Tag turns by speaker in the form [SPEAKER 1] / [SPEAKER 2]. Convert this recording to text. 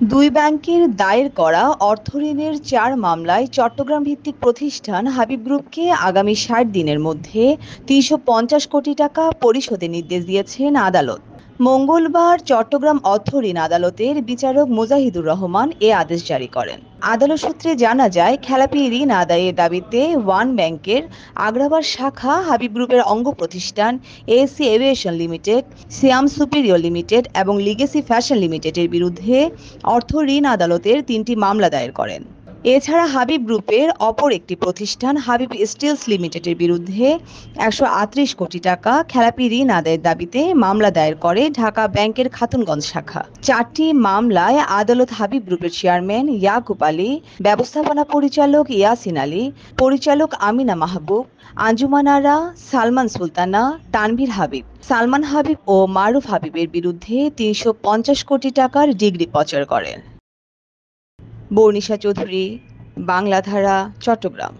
[SPEAKER 1] দুই ব্যাংকের দায়ের করা অর্থঋণের ৪ মামলায় চট্টগ্রাম ভিত্তিক প্রতিষ্ঠান হাবিব গ্রুপকে আগামী ৬০ দিনের মধ্যে ৩৫০ কোটি টাকা পরিশোধের নির্দেশ দিয়েছেন আদালত। মঙ্গলবার চট্টগ্রাম অর্থঋণ আদালতের বিচারক মুজাহিদুর রহমান এ আদেশ জারি করেন। আদালত সূত্রে জানা যায়, খেলাপি ঋণ আদায়ের দাবিতে ওয়ান ব্যাংকের আগ্রাবাদ শাখা হাবিব গ্রুপের অঙ্গ প্রতিষ্ঠান এসি এভিয়েশন লিমিটেড, সিয়াম সুপিরিয়র লিমিটেড এবং লিগেসি ফ্যাশন লিমিটেডের বিরুদ্ধে অর্থ ঋণ আদালতের ৩টি মামলা দায়ের করেন। এছাড়া হাবিব গ্রুপের অপর একটি প্রতিষ্ঠান হাবিব স্টিলস লিমিটেডের বিরুদ্ধে ১৩৮ কোটি টাকা খেলাপি ঋণ আদায়ের দাবিতে মামলা দায়ের করে ঢাকা ব্যাংকের খাতুনগঞ্জ শাখা। ৪টি মামলায় আদালত হাবিব গ্রুপের চেয়ারম্যান ইয়াকুব আলী, ব্যবস্থাপনা পরিচালক ইয়াসিন আলী, পরিচালক আমিনা মাহবুব, আঞ্জুমান আরা, সালমান সুলতানা, তানভীর হাবিব, সালমান হাবিব ও মারুফ হাবিবের বিরুদ্ধে ৩৫০ কোটি টাকার ডিগ্রি প্রচার করেন। বর্ণিশা চৌধুরী, বাংলাধারা, চট্টগ্রাম।